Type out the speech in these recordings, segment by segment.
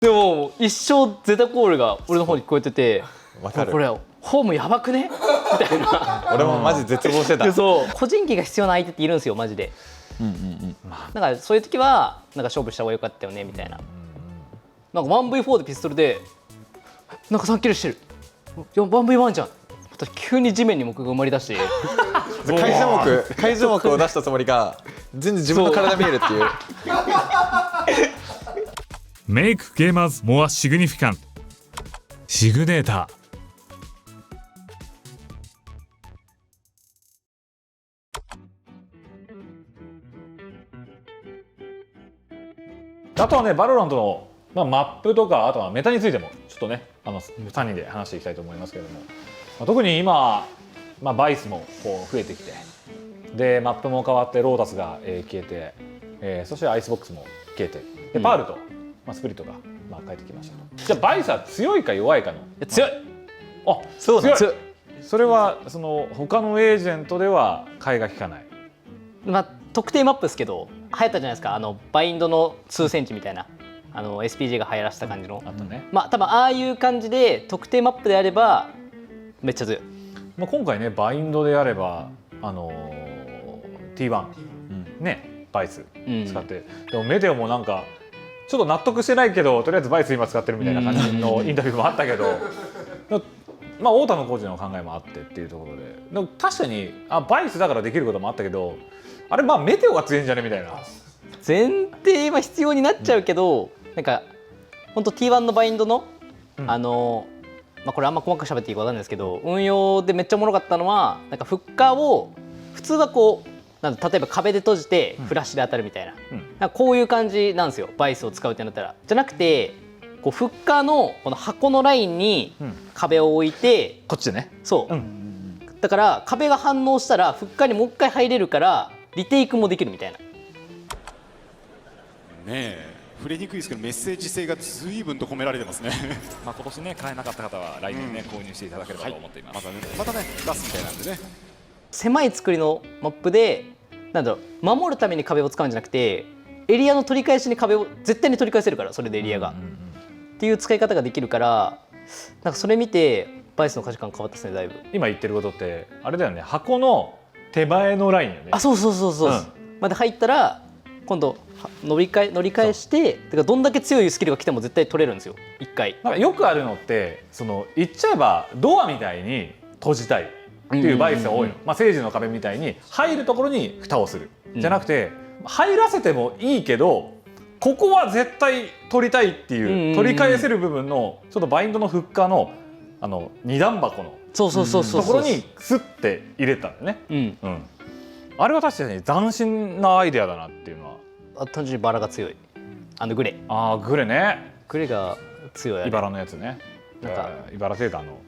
でも一生ゼタコールが俺の方に聞こえてて、これホームやばくねみたいな俺もマジ絶望してた。そう個人技が必要な相手っているんですよマジで。だからそういう時はなんか勝負した方が良かったよねみたいな。なんか 1V4 でピストルでなんか3キルしてる、1V1 じゃん。また急に地面に木が埋まり出して解除目を出したつもりが全然自分の体見えるっていう。Make gamers more significant シグネータあとはね、バロラントの、マップとか、あとはメタについてもちょっとね、3人で話していきたいと思いますけれども、特に今、バイスもこう増えてきて、でマップも変わってロータスが、消えて、そしてアイスボックスも消えて、でパールと、スプリットが、帰ってきましたと。じゃあバイスは強いか弱いかの？強い。あ、そうなんです。それはその他のエージェントでは替えが利かない。特定マップですけど流行ったじゃないですか、バインドの数センチみたいなSPG が流行らせた感じの、あとね、多分ああいう感じで特定マップであればめっちゃ強い。今回ねバインドであればT1、ねバイス使って、でもメデオもなんかちょっと納得してないけどとりあえずバイス今使ってるみたいな感じのインタビューもあったけど、太田のコーチの考えもあってっていうところでも確かにバイスだからできることもあったけど、あれメテオが強いんじゃねみたいな前提は必要になっちゃうけど、なんか本当 T1 のバインドの、これあんま細かく喋っていいか分かんないですけど、運用でめっちゃおもろかったのはなんかフッカーを普通はこう例えば壁で閉じてフラッシュで当たるみたいな、なんかこういう感じなんですよバイスを使うってなったら。じゃなくてこうフッカーのこの箱のラインに壁を置いて、こっちでね、そう、だから壁が反応したらフッカーにもう一回入れるからリテイクもできるみたいな。ねえ、触れにくいですけどメッセージ性が随分と込められてますね。今年ね買えなかった方は来年ね、購入していただければと思っています。またね出すみたいなんでね。狭い作りのマップでなんだろう、守るために壁を使うんじゃなくてエリアの取り返しに壁を絶対に取り返せるから、それでエリアが、っていう使い方ができるから、なんかそれ見てバイスの価値観変わったですねだいぶ。今言ってることってあれだよね、箱の手前のラインよね。そう、まで入ったら今度乗り返して、てかどんだけ強いスキルが来ても絶対取れるんですよ一回。なんかよくあるのって言っちゃえばドアみたいに閉じたいっていうバイスが多いの。政治の壁みたいに入るところに蓋をする、じゃなくて入らせてもいいけどここは絶対取りたいっていう、取り返せる部分のちょっとバインドのフッカーの二段箱のところにスッて入れたんだよね。あれは確かに斬新なアイデアだなっていうのは。単純にバラが強い。グレ。グレね。グレが強い。茨のやつね。なんか茨セーターの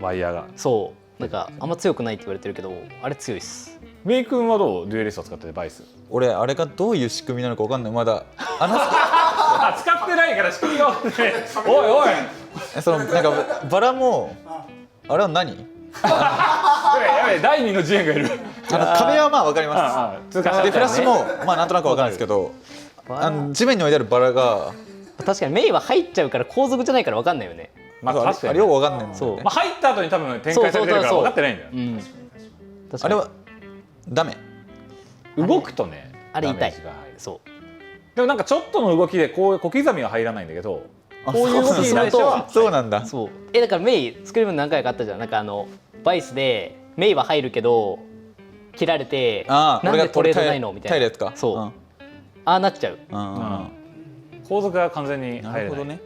ワイヤーが。そう。なんかあんま強くないって言われてるけど、あれ強いっす。メイ君はどうデュエリストを使っててバイス？俺あれがどういう仕組みなのか分かんないまだ。使ってないから仕組みが分かんない。おいなんかバラもあれは何？やべえ第二の次元がいる。壁は分かります。でフラッシュもなんとなく分かるんですけど、地面に置いてあるバラが確かにメイは入っちゃうから後続じゃないから分かんないよね。あれよく分かんないんだよね。入った後に多分展開されてるから分かってないんだよ。あれはダメ。動くとねあれ痛い。そうでもなんかちょっとの動きでこう小刻みは入らないんだけど、こういう動きになるとそうなんだ。だからメイスクリーム何回かあったじゃん。なんかバイスでメイは入るけど切られてなんでトレードないのみたいな。そう、ああなっちゃう。後続が完全に入れない。なるほどね。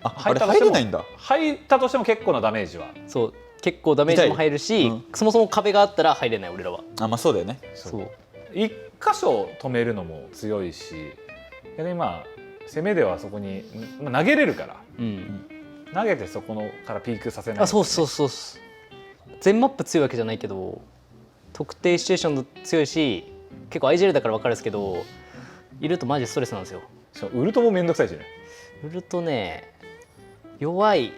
あれ入れないんだ。入ったとしても結構なダメージは。そう、結構ダメージも入るし、そもそも壁があったら入れない俺らは。そうだよね。そう一箇所止めるのも強いし、逆に攻めではそこに投げれるから、投げてそこからピークさせない。そう全マップ強いわけじゃないけど特定シチュエーションも強いし、結構 IGL だから分かるんですけど、いるとマジストレスなんですよ。ウルトもめんどくさいしね。ウルトね弱い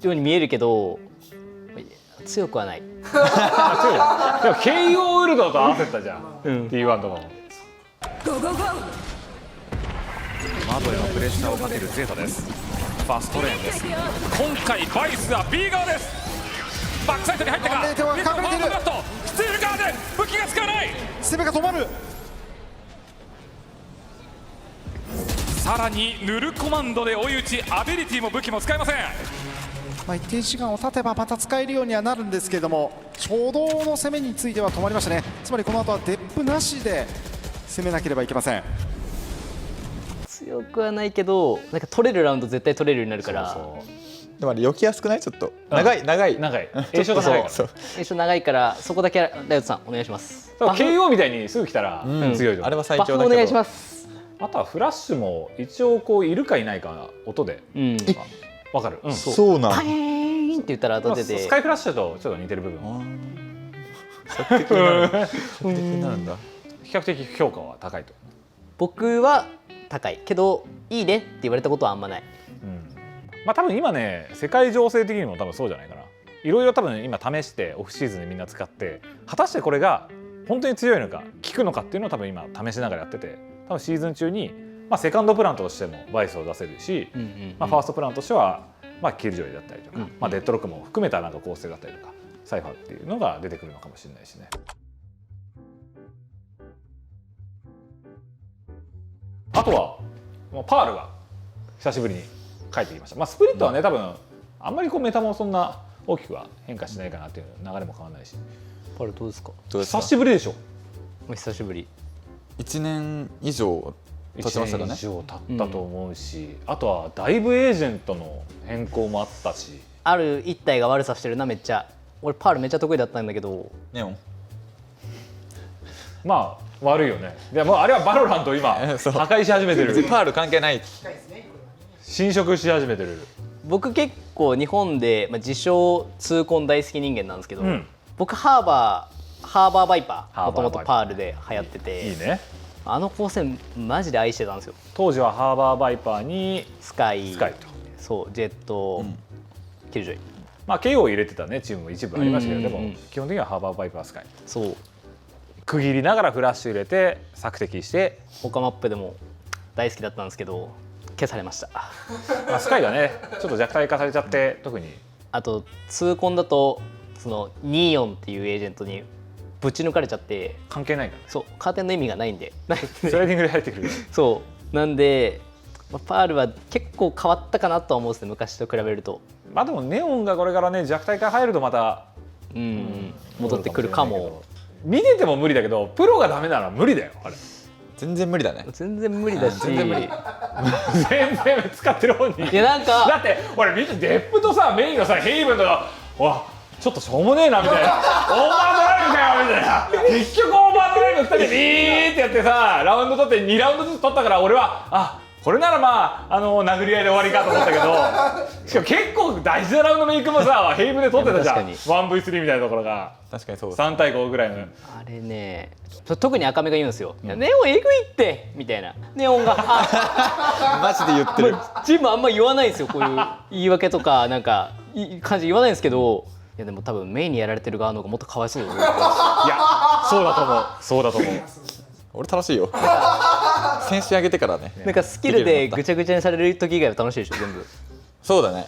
ように見えるけど強くはない。でも KO ウルトと合わせたじゃん、T1 とかも。窓へのプレッシャーをかけるゼータです。ファーストレーンです。今回バイスは B 側です。バックサイドに入ったか。隠れては隠れている。スティールガーデン、武器が使わない。攻めが止まる。さらにヌルコマンドで追い打ち、アビリティも武器も使えません。一定時間を経てばまた使えるようにはなるんですけれども、初動の攻めについては止まりましたね。つまりこの後はデップなしで攻めなければいけません。強くはないけどなんか取れるラウンド絶対取れるようになるから。でもあれ避けやすくない？ちょっと長い栄翔が長いから。栄翔長いからそこだけダイオトさんお願いします。KO みたいにすぐ来たら強いと。あれは最強だけど。バフお願いします。あとはフラッシュも一応こういるかいないか音でわかる。そうなん。パイーンって言ったら当てて。スカイフラッシュとちょっと似てる部分。索敵になるんだ。比較的評価は高いと。僕は高いけどいいねって言われたことはあんまない。まあ多分今ね世界情勢的にも多分そうじゃないかな。いろいろ多分今試してオフシーズンでみんな使って果たしてこれが本当に強いのか効くのかっていうのを多分今試しながらやってて、多分シーズン中にセカンドプランとしてもバイスを出せるし、ファーストプランとしてはキルジョイだったりとか、デッドロックも含めたなんか構成だったりとかサイファーっていうのが出てくるのかもしれないしね。あとはパールが久しぶりに帰ってきました。スプリットはね多分あんまりこうメタもそんな大きくは変化しないかなっていう流れも変わらないし。パールどうですか？久しぶりでしょ。お久しぶり。1年以上経ちましたかね。1年以上経ったと思うし、あとはだいぶエージェントの変更もあったし、ある一体が悪さしてるなめっちゃ。俺パールめっちゃ得意だったんだけど。ネオン。悪いよね。でもあれはバロラント今破壊し始めてる。パール関係ない。侵食し始めてる。僕結構日本で、自称痛恨大好き人間なんですけど、僕ハーバーバイパーもともとパールで流行ってて、いいね。あの光線マジで愛してたんですよ。当時はハーバーバイパーにスカイとそうジェット、キルジョイ、KO を入れてたねチームも一部ありましたけど、でも基本的にはハーバーバイパースカイそう区切りながらフラッシュ入れて索敵して、他マップでも大好きだったんですけど消されました。スカイがねちょっと弱体化されちゃって、特にあと痛恨だとそのニーオンっていうエージェントにぶち抜かれちゃって、関係ないからね。そうカーテンの意味がないんでスライディングで入ってくるそうなんで、パールは結構変わったかなとは思うんですね、昔と比べると。でもネオンがこれからね弱体化入るとまた戻ってくるかも。見てても無理だけど、プロがダメなら無理だよあれ。全然無理だね。全然無理だし、全然無理。全然使ってる本人。いやなんかだって俺見てデップとさメインのさヘイブンとかわちょっとしょうもねえなみたいなオーバードライブかよみたいな、結局オーバードライブ2人でビーってやってさラウンド取って2ラウンドずつ取ったから、俺はこれなら殴り合いで終わりかと思ったけど、しかも結構大事なラウンドのメイクもさヘイブで取ってたじゃん。1v3 みたいなところが確かにそう3対5ぐらいの。あれね特に赤目が言うんですよ、いやネオンえぐいってみたいな。ネオンがマジで言ってる。チームあんま言わないんですよ、こういう言い訳とかなんかいい感じ言わないんですけど、いやでも多分メインにやられてる側の方がもっとかわいそうだよ。いやそうだと思うそうだと思う。俺楽しいよ。先週上げてからね。なんかスキルでぐちゃぐちゃにされる時以外は楽しいでしょ全部。そうだね。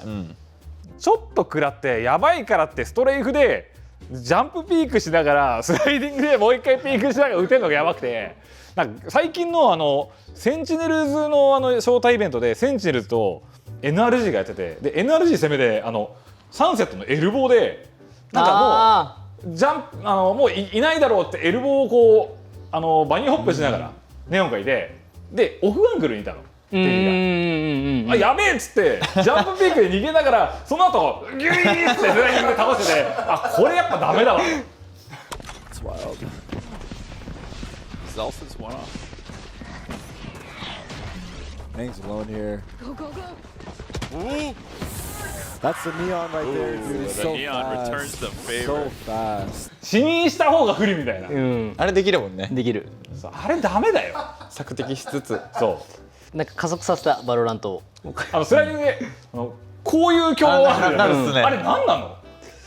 ちょっと食らってやばいからってストレイフでジャンプピークしながらスライディングでもう一回ピークしながら打てるのがやばくて、なんか最近のセンチネルズの招待イベントでセンチネルズと NRG がやってて、で NRG 攻めでサンセットのエルボーでなんかもうジャンプもう いないだろうってエルボーをこうバニーホップしながらネオンがいて、でオフアングルにいたの。やべえっつってジャンプピークで逃げながらその後ギュイーってスライディングで倒してて、これやっぱダメだわ。Meng's alone here. Go, go, go. Ooh. That's the neon right there, dude. It's so fast. So fast. 死にした方が不利みたいな。あれできるもんね。できる。あれダメだよ。索敵しつつ。そうなんか加速させたバロラントを。スライディングでこういう強ある。あれ何なの？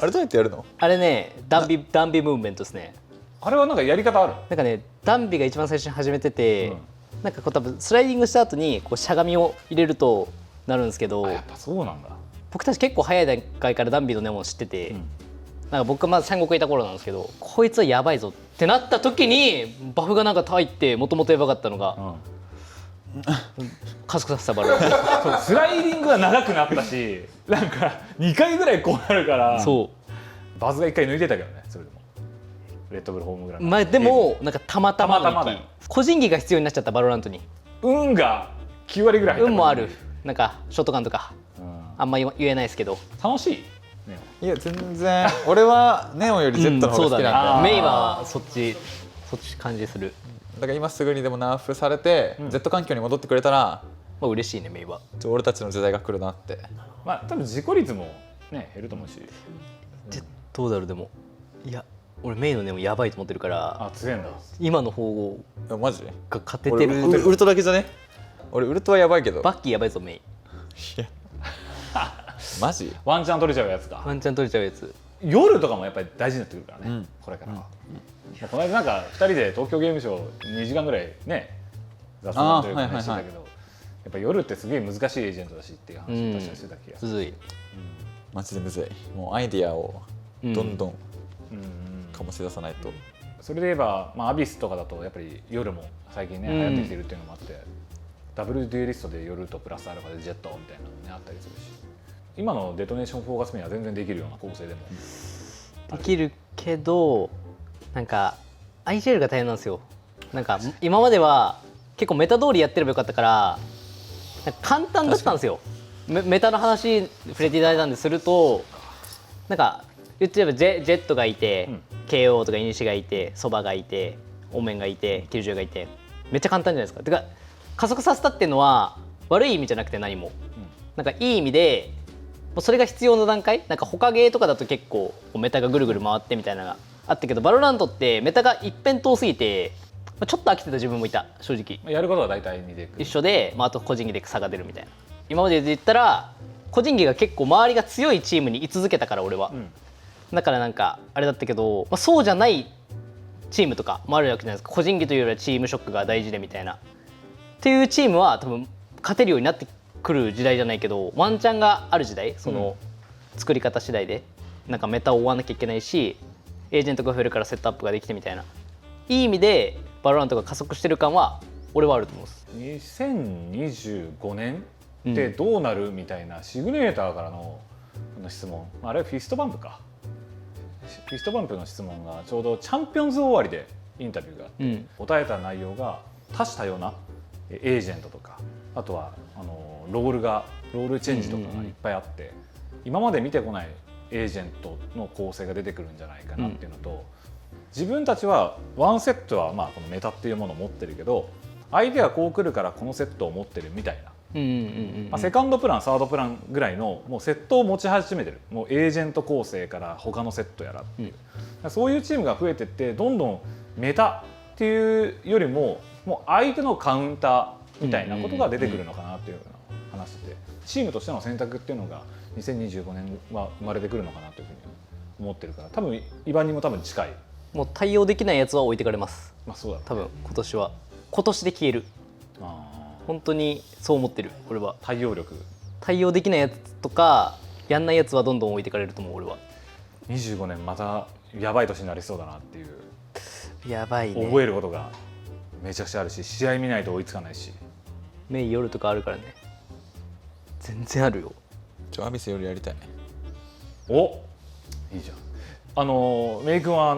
あれどうやってやるの？あれねダンビムーブメントですね。あれはなんかやり方ある？なんかねダンビが一番最初に始めてて、なんかこう多分スライディングした後にこうしゃがみを入れるとなるんですけど、やっぱそうなんだ。僕たち結構早い段階からダンビのネオン知ってて、なんか僕がまず三国いた頃なんですけど、こいつはやばいぞってなった時にバフがなんか入ってもともとやばかったのが、加速させたバルーン。そうスライディングが長くなったし、なんか2回ぐらいこうなるから、そうバズが1回抜いてたけどね、それでもレッドブルホームグラウンド、まあでもなんかたまたまたまたまだよ個人技が必要になっちゃったバロラントに。運が9割ぐらい入った運もある、なんかショットガンとかあんま言えないですけど、楽しい、ね、いや全然俺はネオンより Z の方が好きなんで、メイはそっち感じする。だから今すぐにでもナーフされて、Z 環境に戻ってくれたら、まあ嬉しいねメイは。俺たちの時代が来るなって。まあ多分事故率もね減ると思うし。どうだろう。でもいや俺メイのネオンやばいと思ってるから、あ強いんだ。今の方マジが勝てて俺る。ウルトだけじゃね。俺ウルトはやばいけど。バッキーやばいぞメイ。いやマジワンチャン取れちゃうやつだ。ワンチャン取れちゃうやつ。夜とかもやっぱり大事になってくるからね、これからは。この間なんか2人で東京ゲームショウ2時間ぐらいね雑談というかねしてたけど、やっぱ夜ってすげえ難しいエージェントだしっていう話を確かにしてた気がする。むずい。マジでむずい。もうアイディアをどんどん醸し出さないと。それで言えば、まあ、アビスとかだとやっぱり夜も最近ね流行ってきてるっていうのもあって、ダブルデュエリストで夜とプラスアルファでジェットみたいなのねあったりするし、今のデトネーションフォーカスメには全然できるような構成でもできるけどなんか IGL が大変なんですよ。なんか今までは結構メタ通りやってればよかったからなんか簡単だったんですよ。メタの話触れていただいたんですると、なんか言ってればジェットがいて、KO とかイニシがいて、ソバがいて、オメンがいて、キルジュがいて、めっちゃ簡単じゃないですか。てか加速させたっていうのは悪い意味じゃなくて何も、なんかいい意味でそれが必要な段階。なんか他ゲーとかだと結構メタがぐるぐる回ってみたいなのがあったけど、バロラントってメタが一辺倒すぎてちょっと飽きてた自分もいた正直。やることは大体似てくる一緒で、あと個人技で差が出るみたいな。今までで言ったら個人技が結構周りが強いチームに居続けたから俺は、だからなんかあれだったけど、そうじゃないチームとかもあるわけじゃないですか。個人技というよりはチームショックが大事でみたいなっていうチームは多分勝てるようになってくる時代じゃないけど、ワンチャンがある時代、その作り方次第でなんかメタを追わなきゃいけないし、エージェントが増えるからセットアップができてみたいな、いい意味でバロラントが加速してる感は俺はあると思うんです。2025年ってどうなるみたいなシグネーターからの質問、あれフィストバンプか、フィストバンプの質問がちょうどチャンピオンズ終わりでインタビューがあって、答えた内容が多種多様なエージェントとか、あとはロールチェンジとかがいっぱいあって、今まで見てこないエージェントの構成が出てくるんじゃないかなっていうのと、自分たちはワンセットはまあこのメタっていうものを持ってるけど、相手はこう来るからこのセットを持ってるみたいな、セカンドプランサードプランぐらいのもうセットを持ち始めてる、もうエージェント構成から他のセットやらっていう、そういうチームが増えてって、どんどんメタっていうよりももう相手のカウンターみたいなことが出てくるのかなっていうような話で、チームとしての選択っていうのが2025年は生まれてくるのかなというふうに思ってるから、多分イバンにも多分近い。もう対応できないやつは置いてかれます。まあそうだ、多分今年で消える。本当にそう思ってる俺は。対応力、対応できないやつとかやんないやつはどんどん置いてかれると思う俺は。25年またやばい年になりそうだなっていう、やばいね。覚えることがめちゃくちゃあるし、試合見ないと追いつかないし、メイ夜とかあるからね。全然あるよ。アビスよりやりたい。お、いいじゃん。メイ君は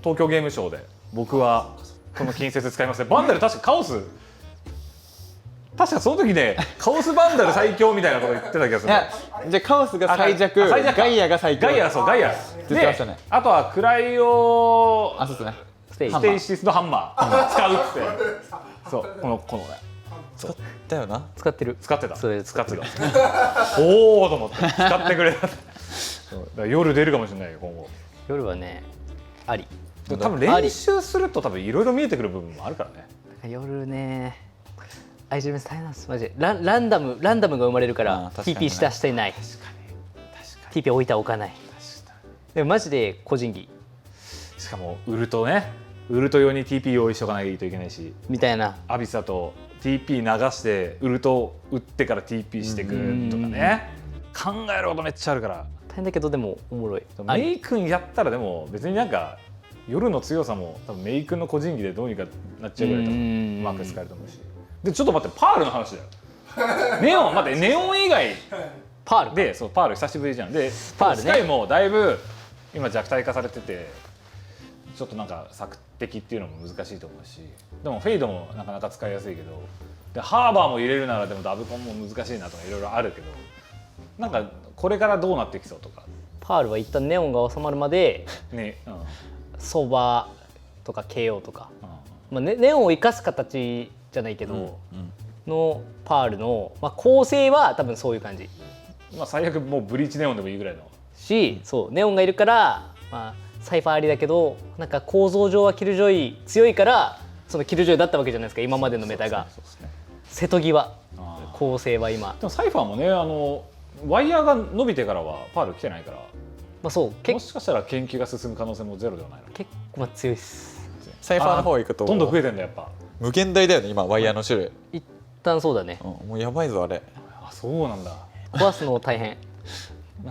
東京ゲームショウで僕はこの近接使いますね。バンダル確かカオス、確かその時ねカオスバンダル最強みたいなこと言ってた気がする。いや、じゃあカオスが最弱、ガイアが最強。ガイア、そうガイアで、あとはクライオそうですね、ステステイシスのハンマー使うって、そうこのね使ったよな。使ってる。使ってたそれ使ってたおおと思って使ってくれた。そうだから夜出るかもしれないよ今後。夜はねあり。多分練習すると多分いろいろ見えてくる部分もあるからね。夜ねIGMS 大変なんですマジで。ランダムが生まれるからTP したしてない。TP 置いた置かない。でもマジで個人技。しかもウルトね、ウルト用に TP 用意しとかないといけないし、みたいな。アビスだと TP 流してウルト打ってから TP してくるとかね、考えることめっちゃあるから。大変だけどでもおもろい。メイ君やったらでも別になんか夜の強さも多分メイ君の個人技でどうにかなっちゃうぐらい多分うまく使えると思うし。でちょっと待って、パールの話だよ。ネオン待って、ネオン以外パールで、そうパール久しぶりじゃん。でパールねスカイもだいぶ今弱体化されてて、ちょっとなんか索敵っていうのも難しいと思うし、でもフェイドもなかなか使いやすいけど、でハーバーも入れるならでもダブコンも難しいなとかいろいろあるけど、なんかこれからどうなってきそうとかパールは一旦ネオンが収まるまでね。ソバとか KO とか、まあ、ネオンを生かす形じゃないけど、のパールの、まあ、構成は多分そういう感じまあ最悪もうブリーチネオンでもいいぐらいの。し、そうネオンがいるから、まあ、サイファーありだけどなんか構造上はキルジョイ強いからそのキルジョイだったわけじゃないですか今までのメタが。瀬戸際構成は今でもサイファーもね、ワイヤーが伸びてからはパール来てないから、まあそうもしかしたら研究が進む可能性もゼロではないの。結構まあ強いっす。サイファーの方行くとどんどん増えてんだやっぱ。無限大だよね今ワイヤーの種類。一旦そうだね。もうやばいぞあれ。あ、そうなんだ。壊すの大変。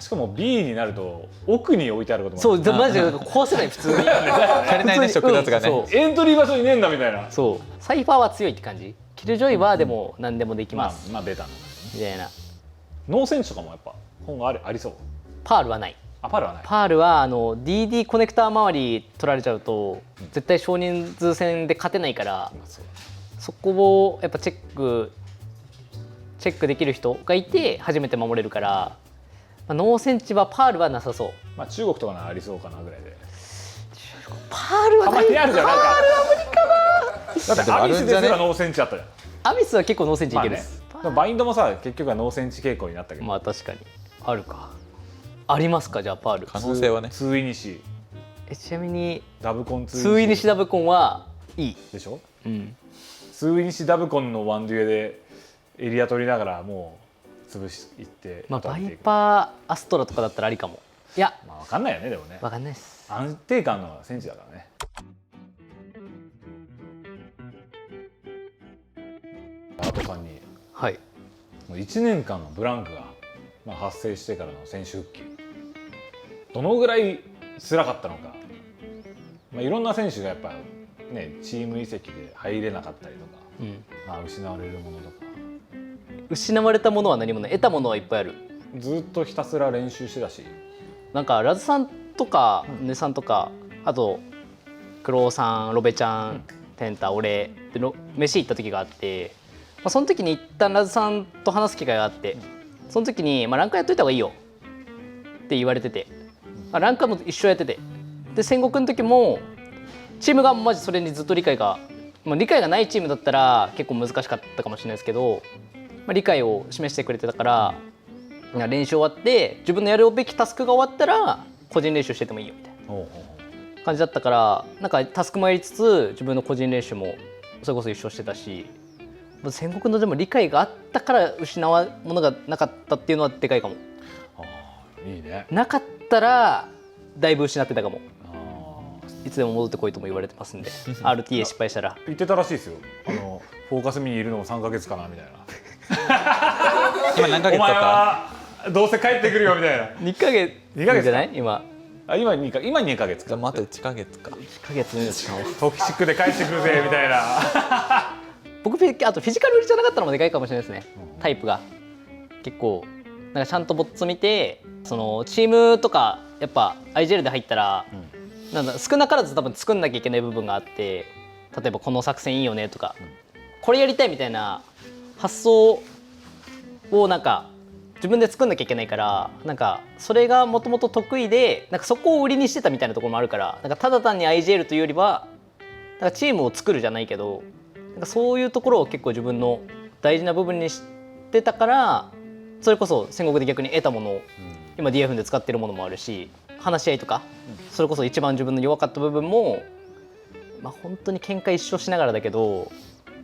しかも B になると奥に置いてあることもある。そうマジで壊せない普通に。足りないね食雑がね。そうエントリー場所にねえんだみたいな。そうサイファーは強いって感じ。キルジョイはでも何でもできまあます、まあベタな。みたいな。ノーセンチとかもやっぱ本がありそう。パールはない。あ、パールはない。パールはDD コネクター周り取られちゃうと、絶対少人数戦で勝てないから、そこをやっぱチェックできる人がいて初めて守れるから、まあ、ノーセンチはパールはなさそう。まあ中国とかならありそうかなぐらいで。パールはたまにあるじゃんなんか。パールは無理かな。だってアビスですらノーセンチあったじゃん。アビスは結構ノーセンチいける、まあねでもバインドもさ結局はノーセンチ傾向になったけど。まあ確かにあるか。ありますかじゃあパール。可能性はね。ツーイニシちなみにダブコンツーイニシダブコンはいい。でしょ。うんツーイニシダブコンのワンデュエでエリア取りながらもう潰しいって。まあバイパーアストラとかだったらありかも。いやまあ分かんないよねでもね。わかんないです。安定感のセンチだからね。アートさんにはい。もう1年間のブランクが、まあ、発生してからの選手復帰どのぐらい辛かったのか、まあ、いろんな選手がやっぱねチーム移籍で入れなかったりとか、まあ、失われるものとか失われたものは何もない。得たものはいっぱいある。ずっとひたすら練習してたし、なんかラズさんとかヌさんとか、あとクロウさん、ロベちゃん、テンタ、俺で飯行った時があって、まあ、その時に一旦ラズさんと話す機会があって、その時に、まあ、ランカーやっといた方がいいよって言われてて、まあ、ランカーも一緒やってて、で戦国の時もチームがマジそれにずっと理解がないチームだったら結構難しかったかもしれないですけど、まあ、理解を示してくれてたから、練習終わって自分のやるべきタスクが終わったら個人練習しててもいいよみたいな感じだったから、なんかタスクもやりつつ自分の個人練習もそれこそ一緒してたし、戦国のでも理解があったから失うものがなかったっていうのはでかいかも。いいね。なかったらだいぶ失ってたかも。いつでも戻ってこいとも言われてますんでRTA 失敗したら言ってたらしいですよ。フォーカス見にいるのも3ヶ月かなみたいな。今何ヶ月お前経った？はどうせ帰ってくるよみたいな。2ヶ月2ヶ月じゃない今今2ヶ月か。じゃあ待って1ヶ月か。1ヶ月の命かも。トキシックで帰ってくるぜみたいな。僕あとフィジカル売りじゃなかったのもでかいかもしれないですね。タイプが結構なんかちゃんとボッツ見て、そのチームとかやっぱ IGL で入ったら、なんだ少なからず多分作んなきゃいけない部分があって、例えばこの作戦いいよねとか、これやりたいみたいな発想をなんか自分で作んなきゃいけないから、なんかそれがもともと得意で、なんかそこを売りにしてたみたいなところもあるから、なんかただ単に IGL というよりはなんかチームを作るじゃないけど、なんかそういうところを結構自分の大事な部分にしてたから、それこそ戦国で逆に得たものを今 DF で使ってるものもあるし、話し合いとかそれこそ一番自分の弱かった部分も、まあ本当に喧嘩一生しながらだけど、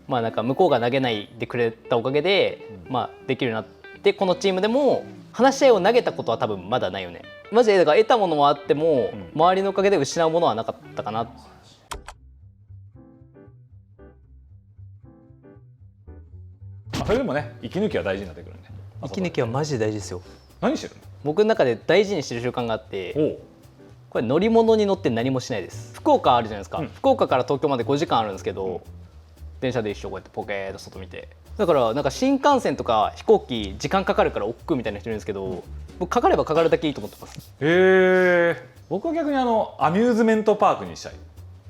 まあなんか向こうが投げないでくれたおかげで、まあできるようになって、このチームでも話し合いを投げたことは多分まだないよね。マジでだから得たものはあっても、周りのおかげで失うものはなかったかな。それでもね息抜きは大事になってくるんで、息抜きはマジで大事ですよ。何してる僕の中で大事にしてる習慣があっての？おうこれ乗り物に乗って何もしないです。福岡あるじゃないですか、福岡から東京まで5時間あるんですけど、電車で一緒こうやってポケーっと外見て、だからなんか新幹線とか飛行機時間かかるから億劫みたいな人いるんですけど、僕かかればかかるだけいいと思ってます。僕は逆にアミューズメントパークにしたい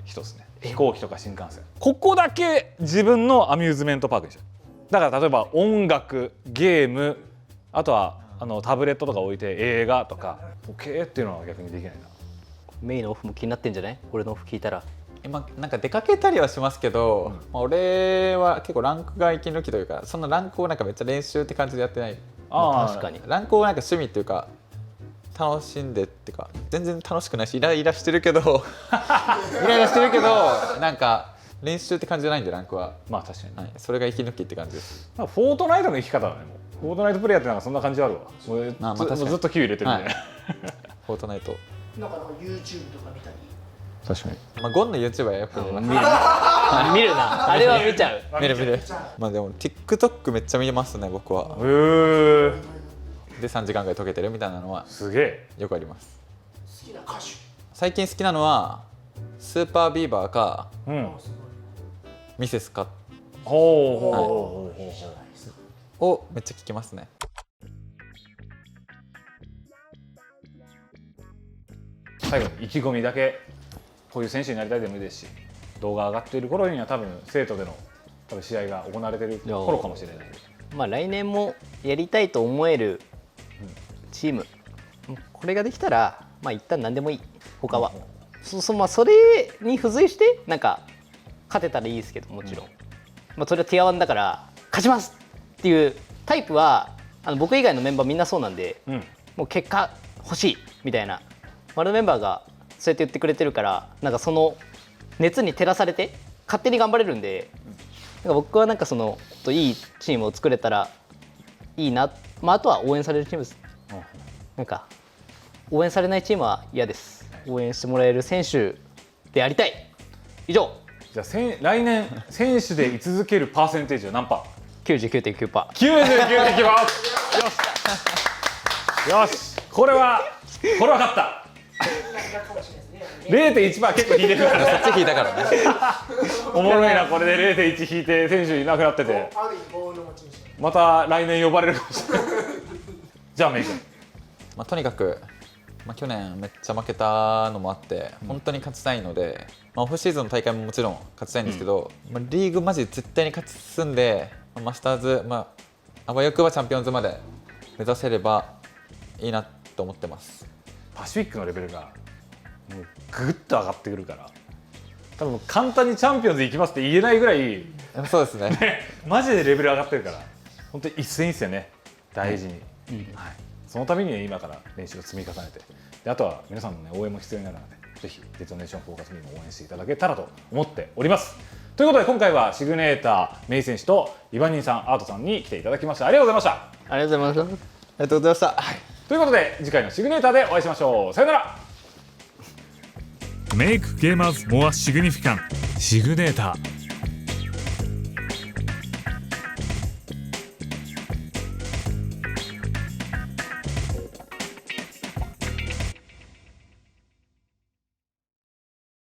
人ですね。飛行機とか新幹線、ここだけ自分のアミューズメントパークにしたい。だから例えば音楽、ゲーム、あとはタブレットとか置いて映画とかポケーっていうのは逆にできないな。メイのオフも気になってんじゃない？俺のオフ聞いたら。今なんか出かけたりはしますけど、まあ俺は結構ランクが息抜きというか、そんなランクをなんかめっちゃ練習って感じでやってない。確かにランクをなんか趣味っていうか楽しんでっていうか、全然楽しくないしイライラしてるけどイライラしてるけどなんか練習って感じじゃないんでランクは。まあ確かに、はい、それが息抜きって感じです。フォートナイトの生き方だね。もうフォートナイトプレイヤーってなんかそんな感じあるわ。もうまあ確かにずっと Q 入れてるんで、はいフォートナイト。なんかYouTube とか見たり。確かに。まあゴンの YouTuber はよく見ます。見るな、あれは見ちゃう。見る。まあでも TikTok めっちゃ見ますね僕は。で3時間ぐらい解けてるみたいなのはすげえよくあります。好きな歌手。最近好きなのはスーパービーバーかミセスかほうをめっちゃ聞きますね。最後に意気込みだけ、こういう選手になりたいでもいいですし、動画上がっている頃には多分生徒での試合が行われている頃かもしれない。まあ来年もやりたいと思えるチーム、これができたらまあ一旦何でもいい。他はまあそれに付随してなんか勝てたらいいですけど、もちろん、まあそれはティア1だから勝ちますっていうタイプは僕以外のメンバーみんなそうなんで、もう結果欲しいみたいな周りのメンバーがそうやって言ってくれてるから、なんかその熱に照らされて勝手に頑張れるんで、なんか僕はなんかそのいいチームを作れたらいいな。まああとは応援されるチームです。なんか応援されないチームは嫌です。応援してもらえる選手でありたい。以上。じゃあ来年選手で居続けるパーセンテージは何パー？ 99.9%。99でいきます。よしこれは勝った。0.1% 結構引いてるからね。そっち引いたからね。おもろいなこれで 0.1 引いて選手いなくなってて、また来年呼ばれるかもしれない。じゃあメイ君、まあとにかく、まあ、去年めっちゃ負けたのもあって本当に勝ちたいので、まあ、オフシーズンの大会ももちろん勝ちたいんですけど、まあ、リーグマジ絶対に勝ち進んでマスターズ、まあわよくばチャンピオンズまで目指せればいいなと思ってます。パシフィックのレベルがもうぐっと上がってくるから、多分簡単にチャンピオンズ行きますって言えないぐらいそうですね。マジでレベル上がってるから、本当に一戦一戦ね大事に、はい、そのために、ね、今から練習を積み重ねて、であとは皆さんの、ね、応援も必要になるので、ぜひデトネーションフォーカスミーも応援していただけたらと思っております。ということで今回はシグネーターメイ選手とイバニンさん、アートさんに来ていただきました。ありがとうございました。ありがとうございます。ありがとうございました。ということで次回のシグネーターでお会いしましょう。さよなら。メイクゲーマーズモアシグニフィカンシグネーター。